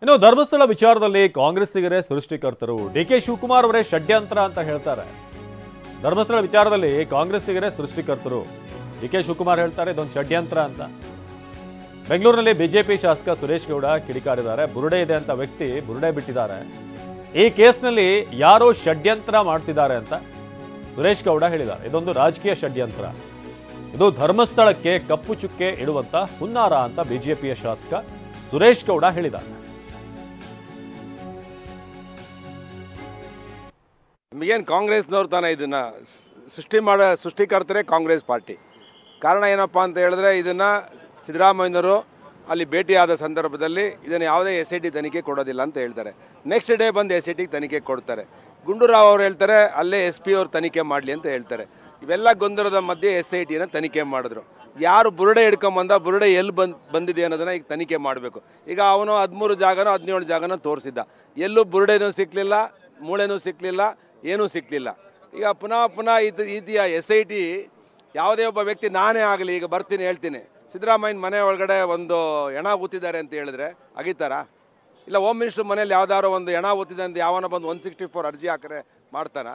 ಇನ್ನು ಧರ್ಮಸ್ಥಳ ವಿಚಾರದಲ್ಲಿ ಕಾಂಗ್ರೆಸ್ಸಿಗರೇ ಸೃಷ್ಟಿಕರ್ತರು, ಡಿಕೆ ಶಿವಕುಮಾರ್ ಅವರೇ ಷಡ್ಯಂತ್ರ ಅಂತ ಹೇಳ್ತಾರೆ. ಧರ್ಮಸ್ಥಳ ವಿಚಾರದಲ್ಲಿ ಕಾಂಗ್ರೆಸ್ಸಿಗರೇ ಸೃಷ್ಟಿಕರ್ತರು, ಡಿಕೆ ಶಿವಕುಮಾರ್ ಹೇಳ್ತಾರೆ ಇದೊಂದು ಷಡ್ಯಂತ್ರ ಅಂತ. ಬೆಂಗಳೂರಿನಲ್ಲಿ ಬಿಜೆಪಿ ಶಾಸಕ ಸುರೇಶ್ ಗೌಡ ಕಿಡಿಕಾರಿದ್ದಾರೆ. ಬುರುಡೆ ಇದೆ ಅಂತ ವ್ಯಕ್ತಿ ಬುರುಡೆ ಬಿಟ್ಟಿದ್ದಾರೆ. ಈ ಕೇಸ್ನಲ್ಲಿ ಯಾರೋ ಷಡ್ಯಂತ್ರ ಮಾಡ್ತಿದ್ದಾರೆ ಅಂತ ಸುರೇಶ್ ಗೌಡ ಹೇಳಿದ್ದಾರೆ. ಇದೊಂದು ರಾಜಕೀಯ ಷಡ್ಯಂತ್ರ, ಇದು ಧರ್ಮಸ್ಥಳಕ್ಕೆ ಕಪ್ಪು ಚುಕ್ಕೆ ಇಡುವಂತ ಹುನ್ನಾರ ಅಂತ ಬಿಜೆಪಿಯ ಶಾಸಕ ಸುರೇಶ್ ಗೌಡ ಹೇಳಿದ್ದಾರೆ. ನಮಗೇನು ಕಾಂಗ್ರೆಸ್ನವ್ರು ತಾನೇ ಇದನ್ನ ಸೃಷ್ಟಿಕರ್ತರೇ ಕಾಂಗ್ರೆಸ್ ಪಾರ್ಟಿ. ಕಾರಣ ಏನಪ್ಪ ಅಂತ ಹೇಳಿದ್ರೆ, ಇದನ್ನ ಸಿದ್ದರಾಮಯ್ಯನವರು ಅಲ್ಲಿ ಭೇಟಿಯಾದ ಸಂದರ್ಭದಲ್ಲಿ ಇದನ್ನು ಯಾವುದೇ SIT ತನಿಖೆ ಕೊಡೋದಿಲ್ಲ ಅಂತ ಹೇಳ್ತಾರೆ. ನೆಕ್ಸ್ಟ್ ಡೇ ಬಂದು SIT ತನಿಖೆ ಕೊಡ್ತಾರೆ. ಗುಂಡೂರಾವ್ ಅವರು ಹೇಳ್ತಾರೆ ಅಲ್ಲೇ SP ಅವ್ರು ತನಿಖೆ ಮಾಡಲಿ ಅಂತ ಹೇಳ್ತಾರೆ. ಇವೆಲ್ಲ ಗೊಂದಲದ ಮಧ್ಯೆ SITನ ತನಿಖೆ ಮಾಡಿದ್ರು. ಯಾರು ಬುರುಡೆ ಹಿಡ್ಕೊಂಬಂದ, ಬುರುಡೆ ಎಲ್ಲಿ ಬಂದಿದೆ ಅನ್ನೋದನ್ನ ಈಗ ತನಿಖೆ ಮಾಡಬೇಕು. ಈಗ ಅವನು 13 ಜಾಗನೋ 17 ಜಾಗನೋ ತೋರಿಸಿದ್ದ, ಎಲ್ಲೂ ಬುರುಡೆನೂ ಸಿಕ್ಕಲಿಲ್ಲ, ಮೂಳೆನೂ ಸಿಕ್ಕಲಿಲ್ಲ, ಏನೂ ಸಿಕ್ಕಲಿಲ್ಲ. ಈಗ ಪುನಃ ಇದೆಯ SIT ಯಾವುದೇ ಒಬ್ಬ ವ್ಯಕ್ತಿ, ನಾನೇ ಆಗಲಿ ಈಗ ಬರ್ತೀನಿ ಹೇಳ್ತೀನಿ, ಸಿದ್ದರಾಮಯ್ಯನ ಮನೆ ಒಳಗಡೆ ಒಂದು ಹೆಣ ಊತಿದ್ದಾರೆ ಅಂತ ಹೇಳಿದ್ರೆ ಅಗಿತಾರಾ? ಇಲ್ಲ ಹೋಮ್ ಮಿನಿಸ್ಟರ್ ಮನೇಲಿ ಯಾವ್ದಾದ್ರು ಒಂದು ಹೆಣ ಊತಿದೆ ಅಂತ ಯಾವನ ಬಂದು 164 ಅರ್ಜಿ ಹಾಕರೆ ಮಾಡ್ತಾರಾ?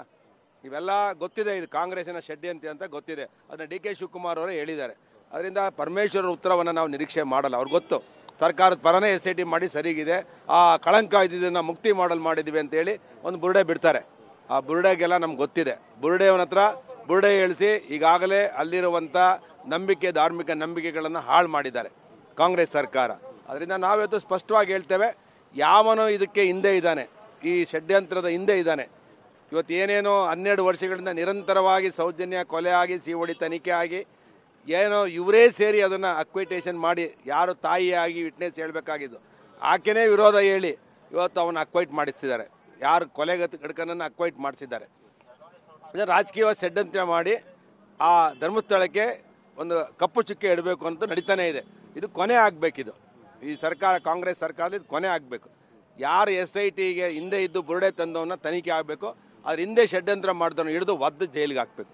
ಇವೆಲ್ಲ ಗೊತ್ತಿದೆ, ಇದು ಕಾಂಗ್ರೆಸ್ಸಿನ ಷಡ್ಯಂತ್ರ ಅಂತ ಗೊತ್ತಿದೆ. ಅದನ್ನ DK ಶಿವಕುಮಾರ್ ಅವರು ಹೇಳಿದ್ದಾರೆ. ಅದರಿಂದ ಪರಮೇಶ್ವರ ಉತ್ತರವನ್ನು ನಾವು ನಿರೀಕ್ಷೆ ಮಾಡಲ್ಲ. ಅವ್ರಿಗೆ ಗೊತ್ತು ಸರ್ಕಾರದ ಪರನೇ SIT ಮಾಡಿ ಸರಿಗಿದೆ, ಆ ಕಳಂಕ ಇದ್ದಿದ್ದನ್ನು ಮುಕ್ತಿ ಮಾಡಲ್ ಮಾಡಿದ್ವಿ ಅಂತೇಳಿ ಒಂದು ಬುರುಡೆ ಬಿಡ್ತಾರೆ. ಆ ಬುರುಡೆಗೆಲ್ಲ ನಮ್ಗೆ ಗೊತ್ತಿದೆ. ಬುರುಡೆಯವನ ಹತ್ರ ಬುರುಡೆ ಹೇಳಿಸಿ ಈಗಾಗಲೇ ಅಲ್ಲಿರುವಂಥ ನಂಬಿಕೆ, ಧಾರ್ಮಿಕ ನಂಬಿಕೆಗಳನ್ನು ಹಾಳು ಮಾಡಿದ್ದಾರೆ ಕಾಂಗ್ರೆಸ್ ಸರ್ಕಾರ. ಅದರಿಂದ ನಾವಿವತ್ತು ಸ್ಪಷ್ಟವಾಗಿ ಹೇಳ್ತೇವೆ, ಯಾವನೋ ಇದಕ್ಕೆ ಹಿಂದೆ ಇದ್ದಾನೆ, ಈ ಷಡ್ಯಂತ್ರದ ಹಿಂದೆ ಇದ್ದಾನೆ. ಇವತ್ತು ಏನೇನೋ 12 ವರ್ಷಗಳಿಂದ ನಿರಂತರವಾಗಿ ಸೌಜನ್ಯ ಕೊಲೆ ಆಗಿ, COD ತನಿಖೆ ಆಗಿ, ಏನೋ ಇವರೇ ಸೇರಿ ಅದನ್ನು ಅಕ್ವಿಟೇಷನ್ ಮಾಡಿ, ಯಾರು ತಾಯಿಯಾಗಿ ವಿಟ್ನೆಸ್ ಹೇಳಬೇಕಾಗಿದ್ದು ಆಕೆನೇ ವಿರೋಧ ಹೇಳಿ ಇವತ್ತು ಅವನ್ನ ಅಕ್ವೈಟ್ ಮಾಡಿಸಿದ್ದಾರೆ. ಯಾರು ಕೊಲೆಗಡಕನನ್ನು ಅಕ್ವೈಟ್ ಮಾಡಿಸಿದ್ದಾರೆ. ರಾಜಕೀಯ ಷಡ್ಯಂತ್ರ ಮಾಡಿ ಆ ಧರ್ಮಸ್ಥಳಕ್ಕೆ ಒಂದು ಕಪ್ಪು ಚುಕ್ಕೆ ಇಡಬೇಕು ಅಂತ ನಡೀತಾನೆ ಇದೆ. ಇದು ಕೊನೆ ಆಗಬೇಕಿದು. ಈ ಸರ್ಕಾರ, ಕಾಂಗ್ರೆಸ್ ಸರ್ಕಾರದಲ್ಲಿ ಇದು ಕೊನೆ ಆಗಬೇಕು. ಯಾರು SITಗೆ ಹಿಂದೆ ಇದ್ದು ಬುರುಡೆ ತಂದವನ್ನ ತನಿಖೆ ಆಗಬೇಕು, ಅದ್ರ ಹಿಂದೆ ಷಡ್ಯಂತ್ರ ಮಾಡಿದವನ್ನ ಹಿಡಿದು ಒದ್ದು ಜೈಲಿಗೆ ಹಾಕಬೇಕು.